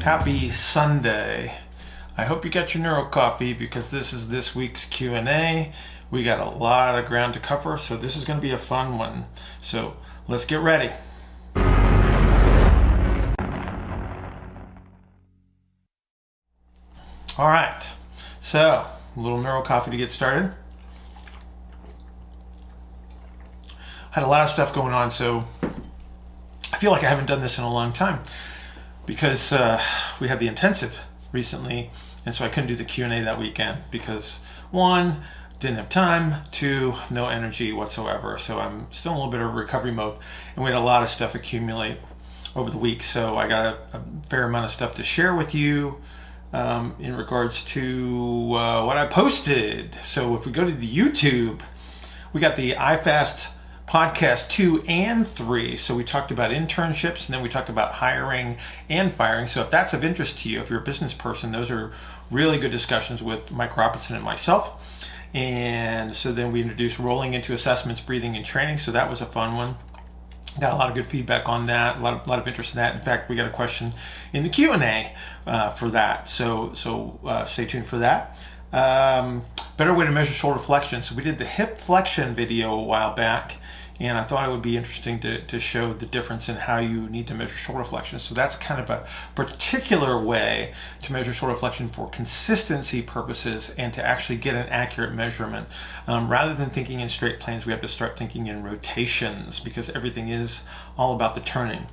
Happy Sunday. I hope you got your neuro coffee because this is this week's Q&A. We got a lot of ground to cover, so this is going to be a fun one. So let's get ready. All right, so a little neuro coffee to get started. Had a lot of stuff going on, so I feel like I haven't done this in a long time because we had the intensive recently, and so I couldn't do the Q&A that weekend because one, didn't have time, two, no energy whatsoever. So I'm still in a little bit of recovery mode, and we had a lot of stuff accumulate over the week. So I got a fair amount of stuff to share with you in regards to what I posted. So if we go to the YouTube, we got the iFast podcast 2 and 3. So we talked about internships, and then we talked about hiring and firing. So if that's of interest to you, if you're a business person, those are really good discussions with Mike Robertson and myself. And so then we introduced rolling into assessments, breathing, and training. So that was a fun one. Got a lot of good feedback on that, a lot of interest in that. In fact, we got a question in the Q&A for that. So stay tuned for that. Better way to measure shoulder flexion. So we did the hip flexion video a while back, and I thought it would be interesting to show the difference in how you need to measure shoulder flexion. So that's kind of a particular way to measure shoulder flexion for consistency purposes and to actually get an accurate measurement. Rather than thinking in straight planes, we have to start thinking in rotations because everything is all about the turning.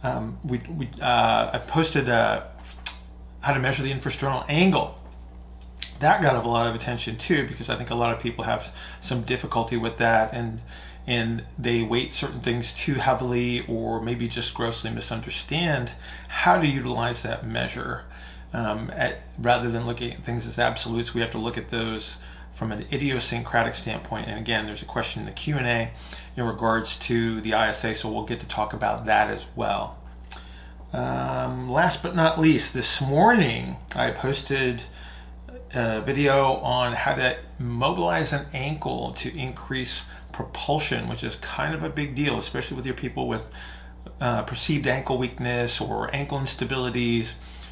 I posted how to measure the infrasternal angle. That got a lot of attention too because I think a lot of people have some difficulty with that and they weight certain things too heavily or maybe just grossly misunderstand how to utilize that measure. Rather than looking at things as absolutes, we have to look at those from an idiosyncratic standpoint. And again, there's a question in the Q&A in regards to the ISA, so we'll get to talk about that as well. Last but not least, this morning I posted a video on how to mobilize an ankle to increase propulsion, which is kind of a big deal, especially with your people with perceived ankle weakness or ankle instabilities,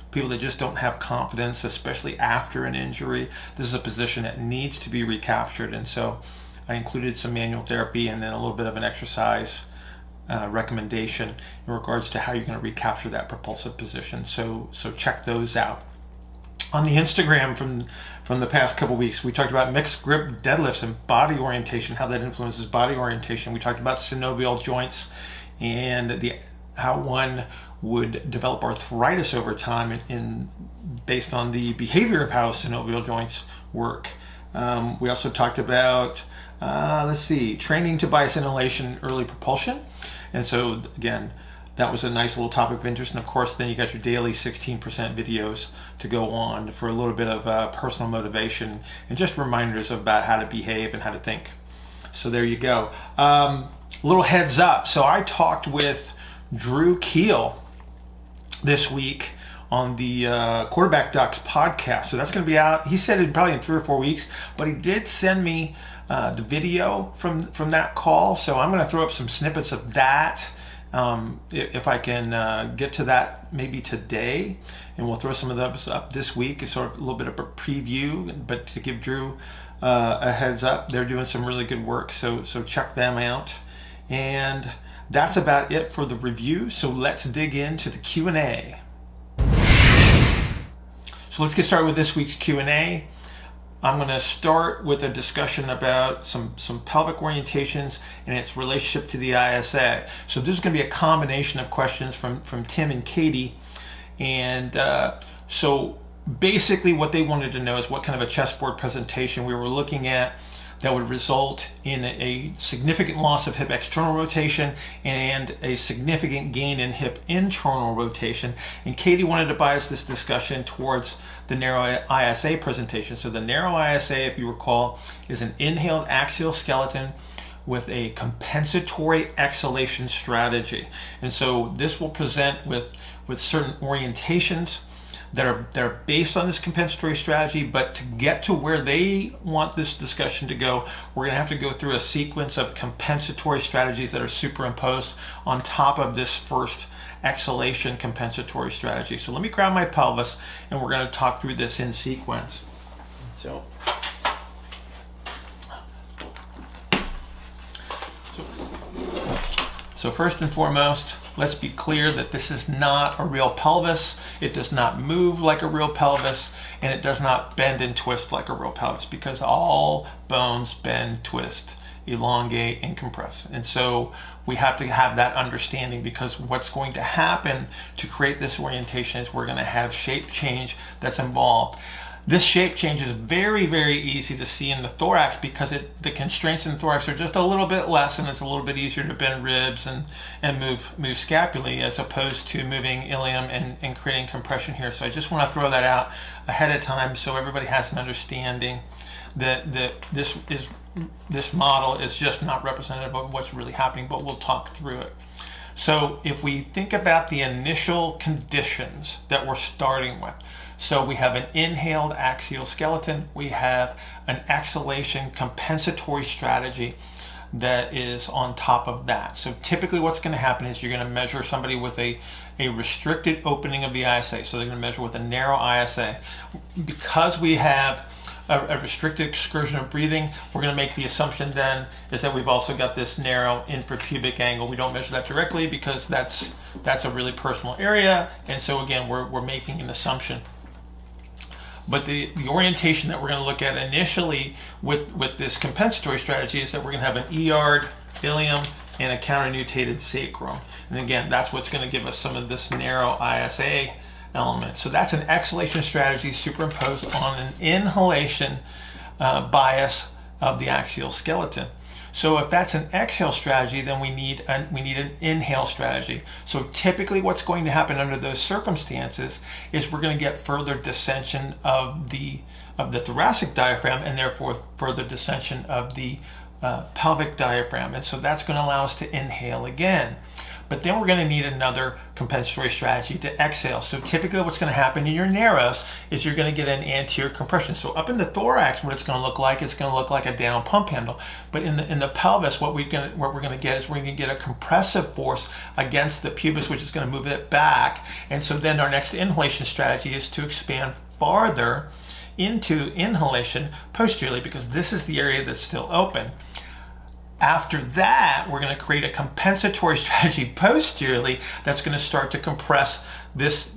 people that just don't have confidence, especially after an injury. This is a position that needs to be recaptured, and so I included some manual therapy and then a little bit of an exercise recommendation in regards to how you're going to recapture that propulsive position. So check those out. On the Instagram from the past couple weeks, we talked about mixed grip deadlifts and body orientation, how that influences body orientation. We talked about synovial joints and how one would develop arthritis over time based on the behavior of how synovial joints work. We also talked about, training to bias inhalation, early propulsion. And so, again, that was a nice little topic of interest. And of course, then you got your daily 16% videos to go on for a little bit of personal motivation and just reminders about how to behave and how to think. So there you go. Little heads up. So I talked with Drew Keil this week on the Quarterback Docs podcast. So that's going to be out. He said it probably in 3 or 4 weeks, but he did send me the video from that call. So I'm going to throw up some snippets of that. If I can get to that maybe today, and we'll throw some of those up this week. It's sort of a little bit of a preview, but to give Drew a heads up, they're doing some really good work, so check them out. And that's about it for the review, so let's dig into the Q&A. So let's get started with this week's Q&A. I'm going to start with a discussion about some pelvic orientations and its relationship to the ISA. So this is going to be a combination of questions from Tim and Katie. And so basically what they wanted to know is what kind of a chessboard presentation we were looking at that would result in a significant loss of hip external rotation and a significant gain in hip internal rotation. And Katie wanted to bias this discussion towards the narrow ISA presentation. So the narrow ISA, if you recall, is an inhaled axial skeleton with a compensatory exhalation strategy. And so this will present with certain orientations that are based on this compensatory strategy, but to get to where they want this discussion to go, we're going to have to go through a sequence of compensatory strategies that are superimposed on top of this first exhalation compensatory strategy. So let me grab my pelvis and we're going to talk through this in sequence. So first and foremost, let's be clear that this is not a real pelvis. It does not move like a real pelvis, and it does not bend and twist like a real pelvis, because all bones bend, twist, elongate, and compress. And so we have to have that understanding, because what's going to happen to create this orientation is we're going to have shape change that's involved. This shape change is very, very easy to see in the thorax, because the constraints in the thorax are just a little bit less, and it's a little bit easier to bend ribs and move scapulae, as opposed to moving ilium and creating compression here. So I just want to throw that out ahead of time so everybody has an understanding that this model is just not representative of what's really happening, but we'll talk through it. So if we think about the initial conditions that we're starting with, so we have an inhaled axial skeleton, we have an exhalation compensatory strategy that is on top of that. So typically what's going to happen is you're going to measure somebody with a restricted opening of the ISA. So they're going to measure with a narrow ISA. Because we have a restricted excursion of breathing, we're going to make the assumption then is that we've also got this narrow infrapubic angle. We don't measure that directly because that's a really personal area, and so again we're making an assumption. But the orientation that we're going to look at initially with this compensatory strategy is that we're going to have an ER ilium and a counter-nutated sacrum. And again, that's what's going to give us some of this narrow ISA element. So that's an exhalation strategy superimposed on an inhalation bias of the axial skeleton. So if that's an exhale strategy, then we need an inhale strategy. So typically what's going to happen under those circumstances is we're going to get further descension of the thoracic diaphragm, and therefore further descension of the pelvic diaphragm. And so that's going to allow us to inhale again. But then we're going to need another compensatory strategy to exhale. So typically what's going to happen in your narrows is you're going to get an anterior compression. So up in the thorax, what it's going to look like a down pump handle. But in the pelvis, what we're going to get is we're going to get a compressive force against the pubis, which is going to move it back. And so then our next inhalation strategy is to expand farther into inhalation posteriorly, because this is the area that's still open. After that, we're going to create a compensatory strategy posteriorly that's going to start to compress this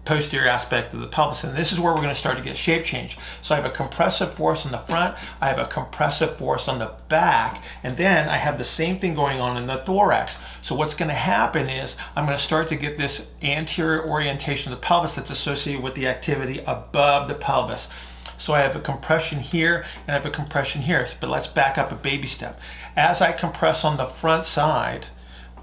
posterior aspect of the pelvis. And this is where we're going to start to get shape change. So I have a compressive force in the front, I have a compressive force on the back, and then I have the same thing going on in the thorax. So what's going to happen is I'm going to start to get this anterior orientation of the pelvis that's associated with the activity above the pelvis. So I have a compression here and I have a compression here. But let's back up a baby step. As I compress on the front side,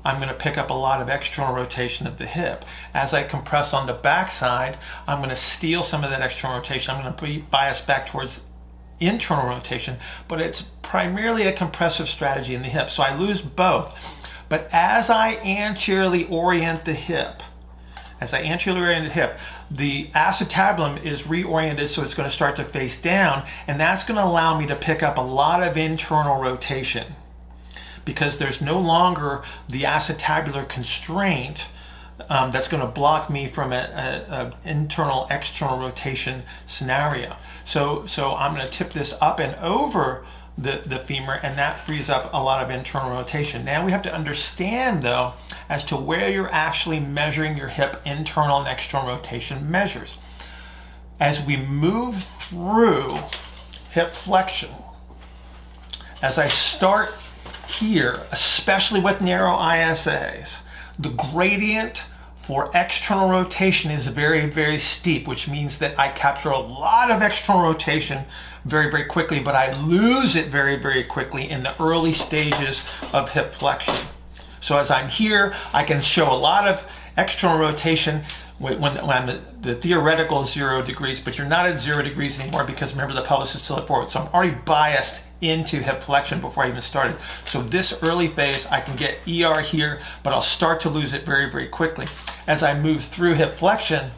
I'm going to pick up a lot of external rotation of the hip. As I compress on the back side, I'm going to steal some of that external rotation. I'm going to be biased back towards internal rotation, but it's primarily a compressive strategy in the hip. So I lose both. But as I anteriorly orient the hip, the acetabulum is reoriented, so it's going to start to face down, and that's going to allow me to pick up a lot of internal rotation, because there's no longer the acetabular constraint that's going to block me from an internal external rotation scenario. So I'm going to tip this up and over the femur, and that frees up a lot of internal rotation. Now we have to understand, though, as to where you're actually measuring your hip internal and external rotation measures. As we move through hip flexion, as I start here, especially with narrow ISAs, the gradient for external rotation is very, very steep, which means that I capture a lot of external rotation very, very quickly, but I lose it very, very quickly in the early stages of hip flexion. So as I'm here, I can show a lot of external rotation when I'm the theoretical 0 degrees, but you're not at 0 degrees anymore, because remember, the pelvis is still at forward. So I'm already biased into hip flexion before I even started. So this early phase, I can get ER here, but I'll start to lose it very, very quickly. As I move through hip flexion,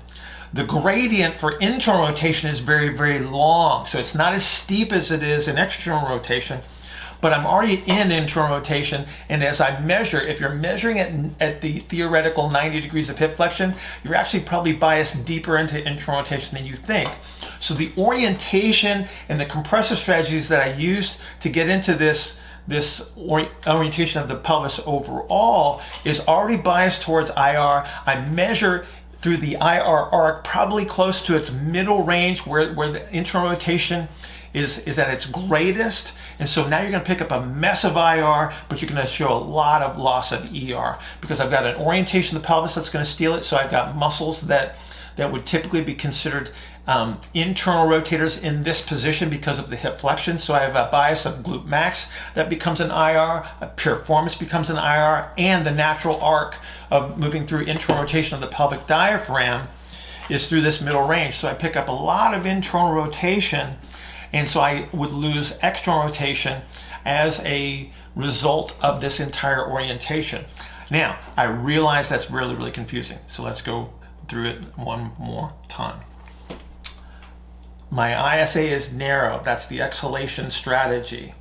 the gradient for internal rotation is very, very long. So it's not as steep as it is in external rotation, but I'm already in internal rotation. And as I measure, if you're measuring at the theoretical 90 degrees of hip flexion, you're actually probably biased deeper into internal rotation than you think. So the orientation and the compressive strategies that I used to get into this orientation of the pelvis overall is already biased towards IR. I measure through the IR arc, probably close to its middle range where the internal rotation is at its greatest. And so now you're going to pick up a mess of IR, but you're going to show a lot of loss of ER because I've got an orientation of the pelvis that's going to steal it. So I've got muscles that would typically be considered internal rotators in this position because of the hip flexion. So I have a bias of glute max that becomes an IR, a piriformis becomes an IR, and the natural arc of moving through internal rotation of the pelvic diaphragm is through this middle range. So I pick up a lot of internal rotation, and so I would lose external rotation as a result of this entire orientation. Now, I realize that's really, really confusing. So let's go through it one more time. My ISA is narrow. That's the exhalation strategy.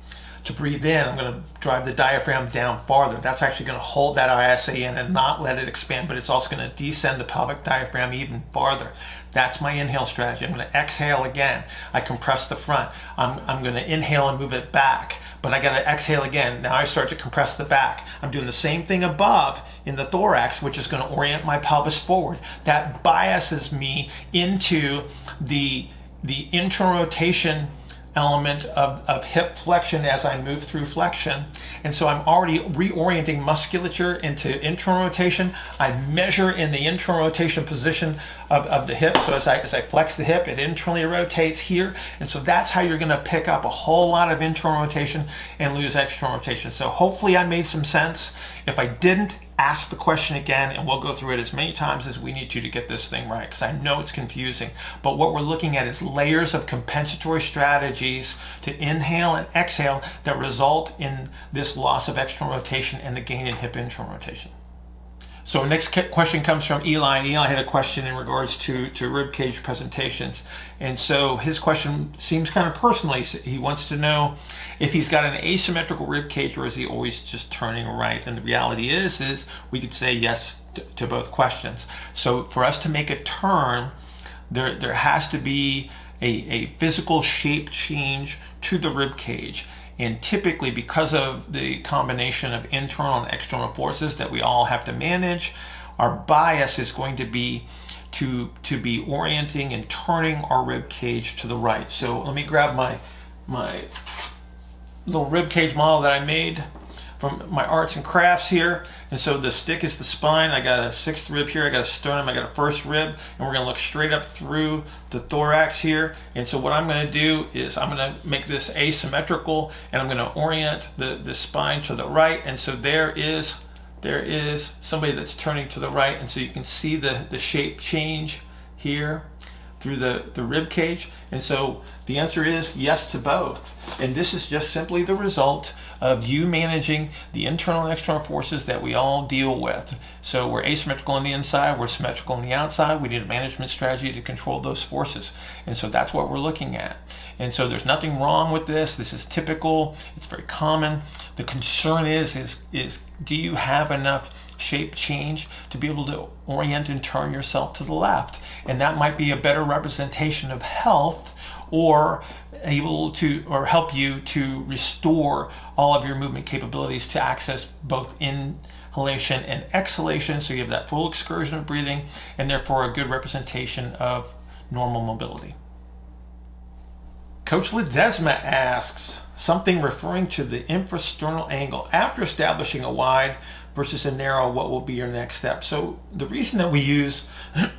To breathe in, I'm going to drive the diaphragm down farther. That's actually going to hold that ISA in and not let it expand, but it's also going to descend the pelvic diaphragm even farther. That's my inhale strategy. I'm going to exhale again. I compress the front. I'm going to inhale and move it back, but I got to exhale again. Now I start to compress the back. I'm doing the same thing above in the thorax, which is going to orient my pelvis forward. That biases me into the internal rotation element of hip flexion as I move through flexion. And so I'm already reorienting musculature into internal rotation. I measure in the internal rotation position of the hip. So as I flex the hip, it internally rotates here. And so that's how you're going to pick up a whole lot of internal rotation and lose external rotation. So hopefully I made some sense. If I didn't, ask the question again, and we'll go through it as many times as we need to get this thing right, because I know it's confusing. But what we're looking at is layers of compensatory strategies to inhale and exhale that result in this loss of external rotation and the gain in hip internal rotation. So next question comes from Eli. And Eli had a question in regards to rib cage presentations. And so his question seems kind of personal. He wants to know if he's got an asymmetrical rib cage or is he always just turning right? And the reality is we could say yes to both questions. So for us to make a turn, there has to be a physical shape change to the rib cage. And typically, because of the combination of internal and external forces that we all have to manage, our bias is going to be to be orienting and turning our rib cage to the right. So let me grab my little rib cage model that I made from my arts and crafts here. And so the stick is the spine. I got a sixth rib here. I got a sternum. I got a first rib. And we're going to look straight up through the thorax here. And so what I'm going to do is I'm going to make this asymmetrical, and I'm going to orient the spine to the right. And so there is somebody that's turning to the right. And so you can see the shape change here through the rib cage. And so the answer is yes to both. And this is just simply the result of you managing the internal and external forces that we all deal with. So we're asymmetrical on the inside, we're symmetrical on the outside. We need a management strategy to control those forces. And so that's what we're looking at. And so there's nothing wrong with this. This is typical. It's very common. The concern is do you have enough shape change to be able to orient and turn yourself to the left? And that might be a better representation of health, or help you to restore all of your movement capabilities to access both inhalation and exhalation, so you have that full excursion of breathing and therefore a good representation of normal mobility. Coach Ledesma asks something referring to the infrasternal angle. After establishing a wide versus a narrow, what will be your next step? So the reason that we use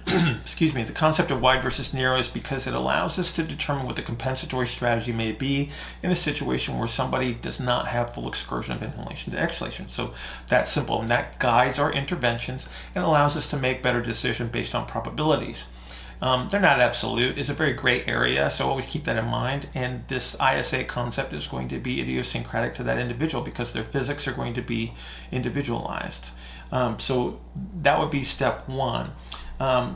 the concept of wide versus narrow is because it allows us to determine what the compensatory strategy may be in a situation where somebody does not have full excursion of inhalation to exhalation. So that's simple, and that guides our interventions and allows us to make better decisions based on probabilities. They're not absolute. It's a very gray area, so always keep that in mind. And this ISA concept is going to be idiosyncratic to that individual because their physics are going to be individualized. So that would be step one.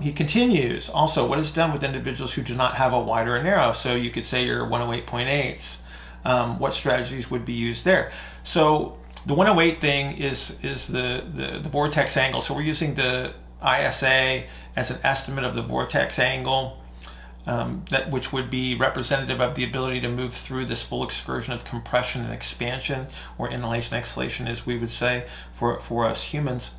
He continues, also, what is done with individuals who do not have a wide or a narrow? So you could say you're 108.8s. what strategies would be used there. So the 108 thing is the vortex angle. So we're using the ISA as an estimate of the vortex angle, which would be representative of the ability to move through this full excursion of compression and expansion, or inhalation exhalation, as we would say for us humans.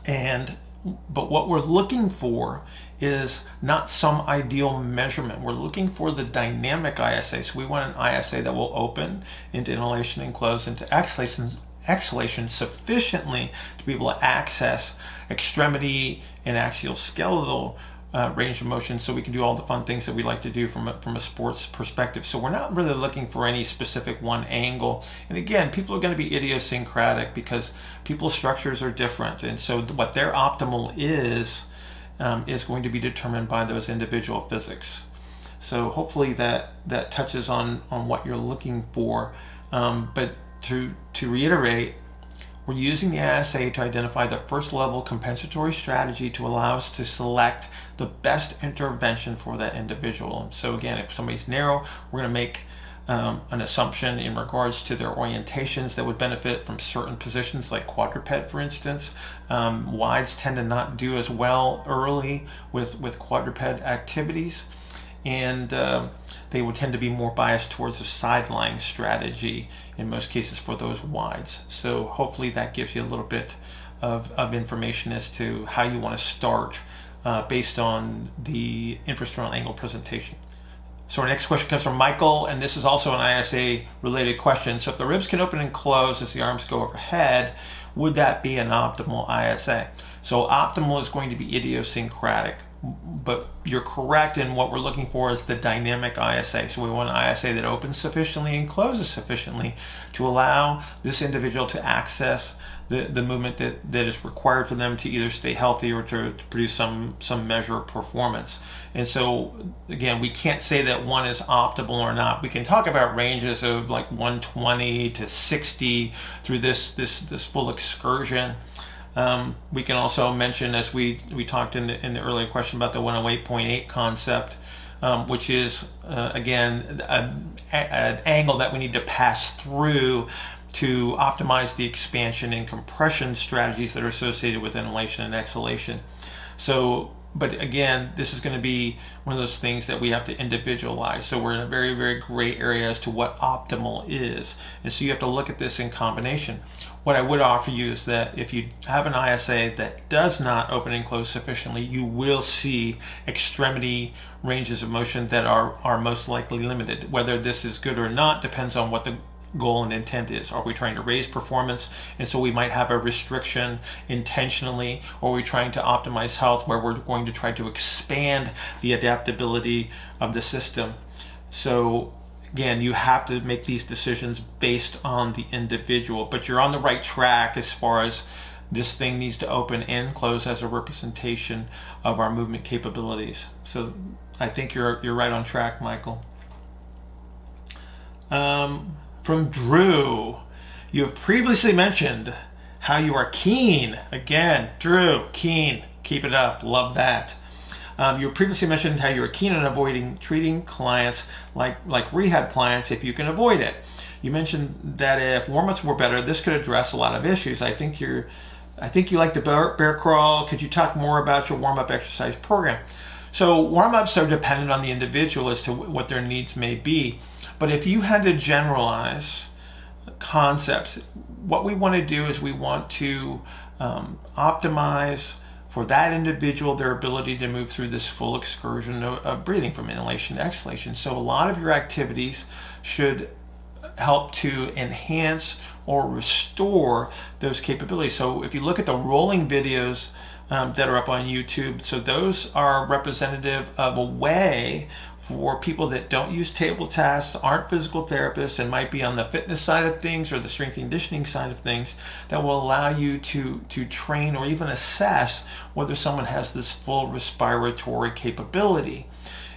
But what we're looking for is not some ideal measurement. We're looking for the dynamic ISA. So we want an ISA that will open into inhalation and close into exhalation sufficiently to be able to access extremity and axial skeletal range of motion, so we can do all the fun things that we like to do from a sports perspective. So we're not really looking for any specific one angle. And again, people are going to be idiosyncratic because people's structures are different. And so what their optimal is going to be determined by those individual physics. So hopefully that touches on what you're looking for. But to reiterate, we're using the ISA to identify the first level compensatory strategy to allow us to select the best intervention for that individual. So again, if somebody's narrow, we're going to make an assumption in regards to their orientations that would benefit from certain positions, like quadruped, for instance. Wides tend to not do as well early with quadruped activities, and they would tend to be more biased towards a sideline strategy in most cases for those wides. So hopefully that gives you a little bit of information as to how you want to start based on the infrasternal angle presentation. So our next question comes from Michael, and this is also an ISA related question. So if the ribs can open and close as the arms go overhead, would that be an optimal ISA? So optimal is going to be idiosyncratic, but you're correct in what we're looking for is the dynamic ISA. So we want an ISA that opens sufficiently and closes sufficiently to allow this individual to access the movement that is required for them to either stay healthy or to produce some measure of performance. And so again, we can't say that one is optimal or not. We can talk about ranges of like 120 to 60 through this full excursion. We can also mention, as we talked in the earlier question about the 108.8 concept, which is again an angle that we need to pass through to optimize the expansion and compression strategies that are associated with inhalation and exhalation. So, but again, this is going to be one of those things that we have to individualize. So we're in a very, very gray area as to what optimal is. And so you have to look at this in combination. What I would offer you is that if you have an ISA that does not open and close sufficiently, you will see extremity ranges of motion that are most likely limited. Whether this is good or not depends on what the goal and intent is. Are we trying to raise performance, and so we might have a restriction intentionally, or are we trying to optimize health where we're going to try to expand the adaptability of the system? So again, you have to make these decisions based on the individual, but you're on the right track as far as this thing needs to open and close as a representation of our movement capabilities. So I think you're right on track, Michael. From Drew, you have previously mentioned how you are keen. Again, Drew, keen. Keep it up. Love that. You previously mentioned how you are keen on avoiding treating clients like rehab clients if you can avoid it. You mentioned that if warm-ups were better, this could address a lot of issues. I think you like the bear crawl. Could you talk more about your warm-up exercise program? So warm-ups are dependent on the individual as to what their needs may be. But if you had to generalize concepts, what we want to do is we want to optimize for that individual their ability to move through this full excursion of breathing from inhalation to exhalation. So a lot of your activities should help to enhance or restore those capabilities. So if you look at the rolling videos that are up on YouTube, so those are representative of a way for people that don't use table tasks, aren't physical therapists, and might be on the fitness side of things or the strength and conditioning side of things, that will allow you to train or even assess whether someone has this full respiratory capability.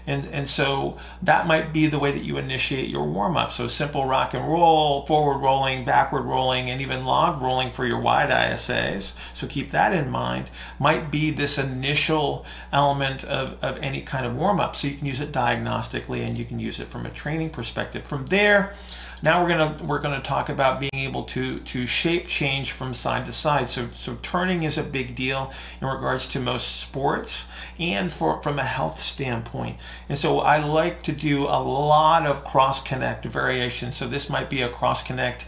And so that might be the way that you initiate your warm-up. So simple rock and roll, forward rolling, backward rolling, and even log rolling for your wide ISAs. So keep that in mind. Might be this initial element of any kind of warm-up. So you can use it diagnostically, and you can use it from a training perspective. From there, now we're gonna talk about being able to shape change from side to side. So turning is a big deal in regards to most sports and from a health standpoint. And so I like to do a lot of cross connect variations. So this might be a cross connect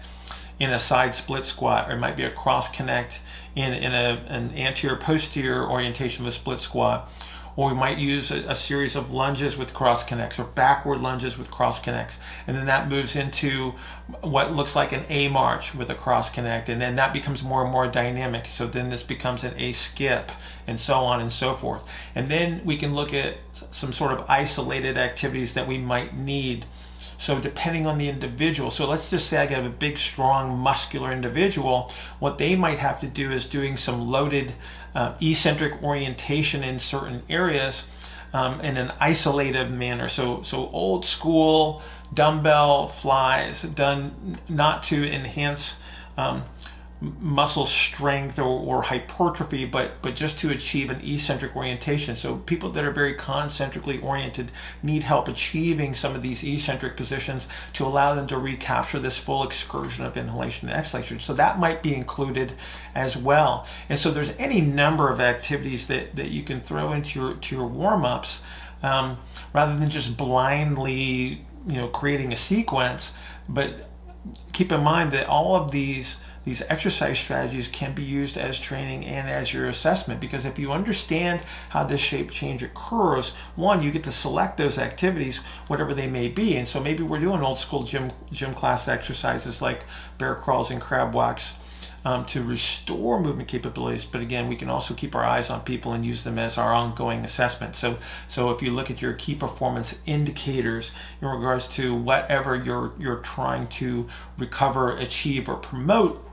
in a side split squat, or it might be a cross connect in an anterior posterior orientation of a split squat. Or we might use a series of lunges with cross connects, or backward lunges with cross connects. And then that moves into what looks like an A march with a cross connect. And then that becomes more and more dynamic. So then this becomes an A skip, and so on and so forth. And then we can look at some sort of isolated activities that we might need. So depending on the individual, so let's just say I have a big, strong, muscular individual, what they might have to do is doing some loaded eccentric orientation in certain areas in an isolated manner. So old school dumbbell flies done not to enhance muscle strength or hypertrophy, but just to achieve an eccentric orientation. So people that are very concentrically oriented need help achieving some of these eccentric positions to allow them to recapture this full excursion of inhalation and exhalation. So that might be included as well. And so there's any number of activities that you can throw into your warm-ups rather than just blindly creating a sequence. But keep in mind that all of these exercise strategies can be used as training and as your assessment, because if you understand how this shape change occurs, one, you get to select those activities, whatever they may be. And so maybe we're doing old school gym class exercises like bear crawls and crab walks to restore movement capabilities. But again, we can also keep our eyes on people and use them as our ongoing assessment. So if you look at your key performance indicators in regards to whatever you're trying to recover, achieve, or promote,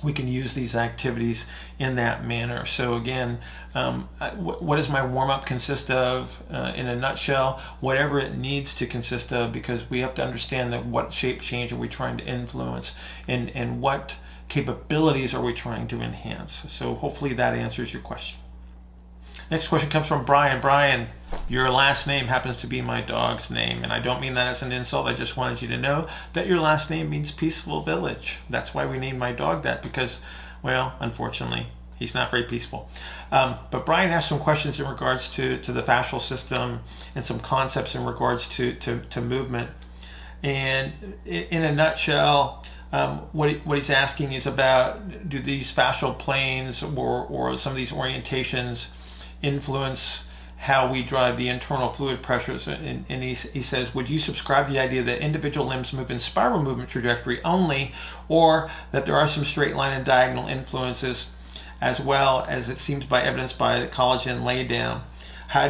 we can use these activities in that manner. So again, what does my warm-up consist of? In a nutshell, whatever it needs to consist of, because we have to understand that what shape change are we trying to influence, and what capabilities are we trying to enhance. So hopefully that answers your question. Next question comes from Brian. Brian, your last name happens to be my dog's name, and I don't mean that as an insult. I just wanted you to know that your last name means peaceful village. That's why we named my dog that, because, well, unfortunately, he's not very peaceful. But Brian asked some questions in regards to the fascial system and some concepts in regards to movement. And in a nutshell, what he's asking is about, do these fascial planes or some of these orientations influence how we drive the internal fluid pressures? And he says, would you subscribe to the idea that individual limbs move in spiral movement trajectory only, or that there are some straight line and diagonal influences, as well as it seems by evidence by the collagen laydown? How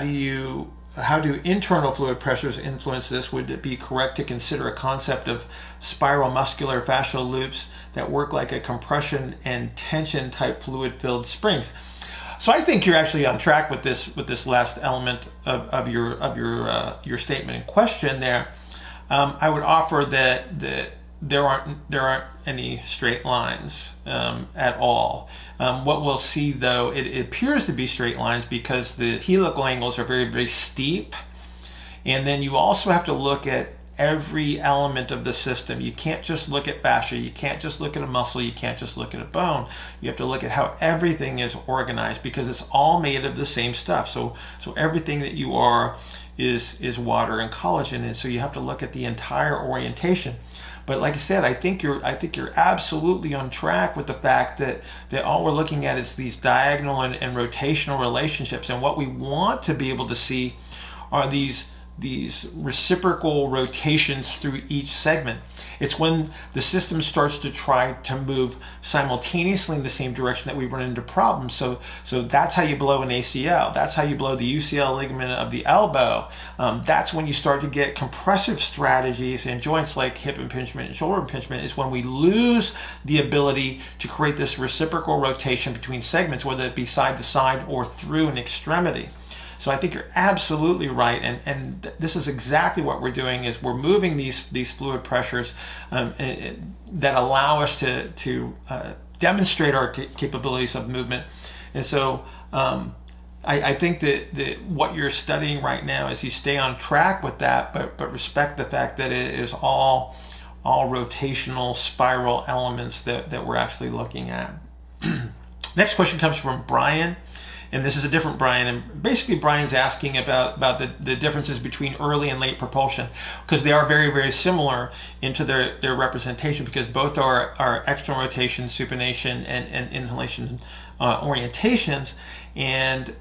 do internal fluid pressures influence this? Would it be correct to consider a concept of spiral muscular fascial loops that work like a compression and tension type fluid filled springs? So I think you're actually on track with this last element of your statement in question there. I would offer that there aren't any straight lines at all. What we'll see, though, it appears to be straight lines because the helical angles are very, very steep. And then you also have to look at every element of the system. You can't just look at fascia, you can't just look at a muscle, you can't just look at a bone. You have to look at how everything is organized, because it's all made of the same stuff. So everything that you are is water and collagen, and so you have to look at the entire orientation. But like I said, I think you're absolutely on track with the fact that all we're looking at is these diagonal and rotational relationships, and what we want to be able to see are these reciprocal rotations through each segment. It's when the system starts to try to move simultaneously in the same direction that we run into problems. So that's how you blow an ACL. That's how you blow the UCL ligament of the elbow. That's when you start to get compressive strategies in joints like hip impingement and shoulder impingement, is when we lose the ability to create this reciprocal rotation between segments, whether it be side to side or through an extremity. So I think you're absolutely right, and this is exactly what we're doing, is we're moving these fluid pressures that allow us to demonstrate our capabilities of movement. And so I think that what you're studying right now is you stay on track with that, but respect the fact that it is all rotational spiral elements that we're actually looking at. Next question comes from Brian, and this is a different Brian, and basically Brian's asking about the differences between early and late propulsion, because they are very, very similar into their representation, because both are external rotation, supination, and inhalation orientations. And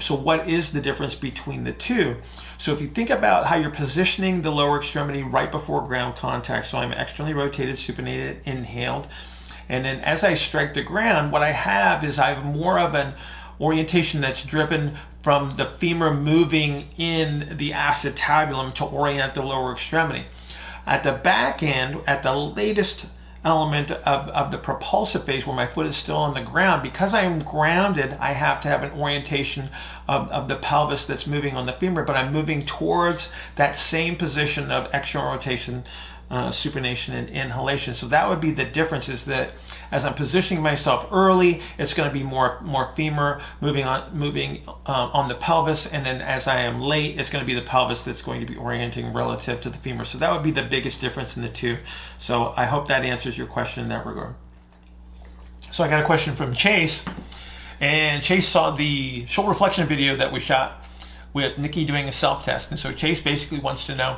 so what is the difference between the two? So if you think about how you're positioning the lower extremity right before ground contact, so I'm externally rotated, supinated, inhaled, and then as I strike the ground, what I have is I have more of an orientation that's driven from the femur moving in the acetabulum to orient the lower extremity. At the back end, at the latest element of the propulsive phase, where my foot is still on the ground, because I am grounded, I have to have an orientation of the pelvis that's moving on the femur, but I'm moving towards that same position of external rotation, supination, and inhalation. So that would be the difference, is that as I'm positioning myself early, it's going to be more femur moving on the pelvis, and then as I am late, it's going to be the pelvis that's going to be orienting relative to the femur. So that would be the biggest difference in the two. So I hope that answers your question in that regard. So I got a question from Chase, and Chase saw the shoulder flexion video that we shot with Nikki doing a self-test. And so Chase basically wants to know,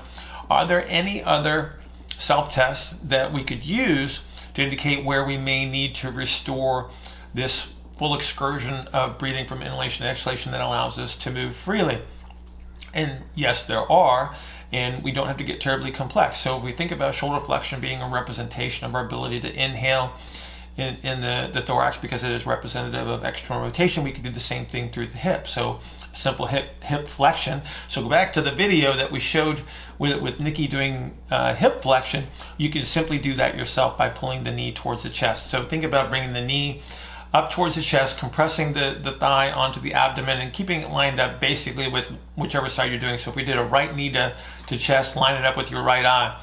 are there any other self-tests that we could use to indicate where we may need to restore this full excursion of breathing from inhalation and exhalation that allows us to move freely? And yes, there are, and we don't have to get terribly complex. So if we think about shoulder flexion being a representation of our ability to inhale in the thorax, because it is representative of external rotation, we could do the same thing through the hip. So simple hip flexion. So go back to the video that we showed with Nikki doing hip flexion. You can simply do that yourself by pulling the knee towards the chest. So think about bringing the knee up towards the chest, compressing the thigh onto the abdomen, and keeping it lined up basically with whichever side you're doing. So if we did a right knee to chest, line it up with your right eye.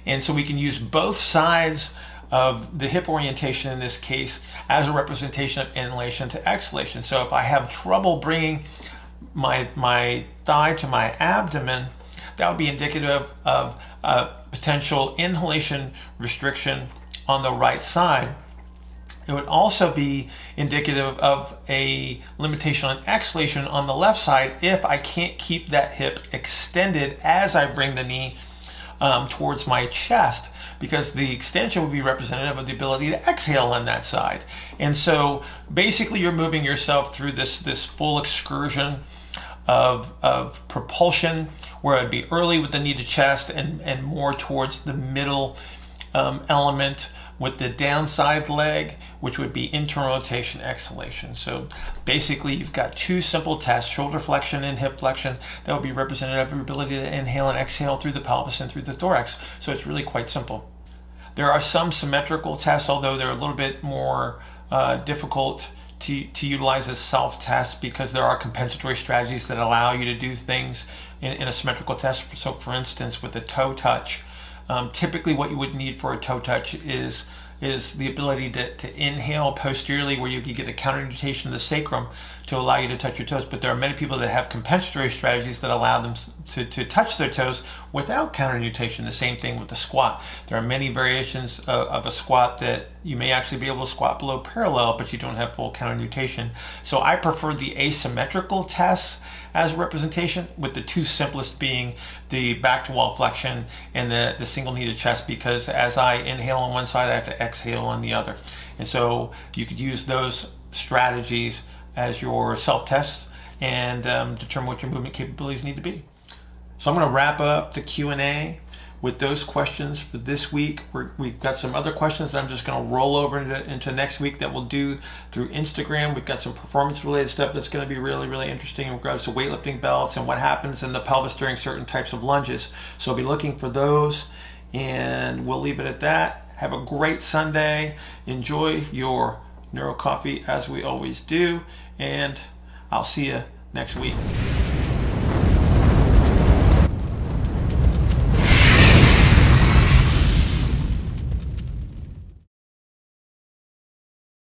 And so we can use both sides of the hip orientation in this case as a representation of inhalation to exhalation. So if I have trouble bringing my thigh to my abdomen, that would be indicative of potential inhalation restriction on the right side. It would also be indicative of a limitation on exhalation on the left side if I can't keep that hip extended as I bring the knee towards my chest, because the extension would be representative of the ability to exhale on that side. And so basically you're moving yourself through this full excursion of propulsion, where it'd be early with the knee to chest and more towards the middle element with the downside leg, which would be internal rotation, exhalation. So basically you've got two simple tests, shoulder flexion and hip flexion, that would be representative of your ability to inhale and exhale through the pelvis and through the thorax. So it's really quite simple. There are some symmetrical tests, although they're a little bit more difficult to utilize as self-tests, because there are compensatory strategies that allow you to do things in a symmetrical test. So for instance, with the toe touch, typically what you would need for a toe touch is the ability to inhale posteriorly, where you could get a counternutation of the sacrum to allow you to touch your toes. But there are many people that have compensatory strategies that allow them to touch their toes without counternutation. The same thing with the squat. There are many variations of a squat that you may actually be able to squat below parallel, but you don't have full counternutation. So I prefer the asymmetrical tests as a representation, with the two simplest being the back to wall flexion and the single knee to chest, because as I inhale on one side, I have to exhale on the other. And so you could use those strategies as your self-tests and determine what your movement capabilities need to be. So I'm going to wrap up the Q&A with those questions for this week. We've got some other questions that I'm just going to roll over into next week that we'll do through Instagram. We've got some performance-related stuff that's going to be really, really interesting in regards to weightlifting belts and what happens in the pelvis during certain types of lunges. So I'll be looking for those, and we'll leave it at that. Have a great Sunday. Enjoy your Neuro Coffee as we always do, and I'll see you next week.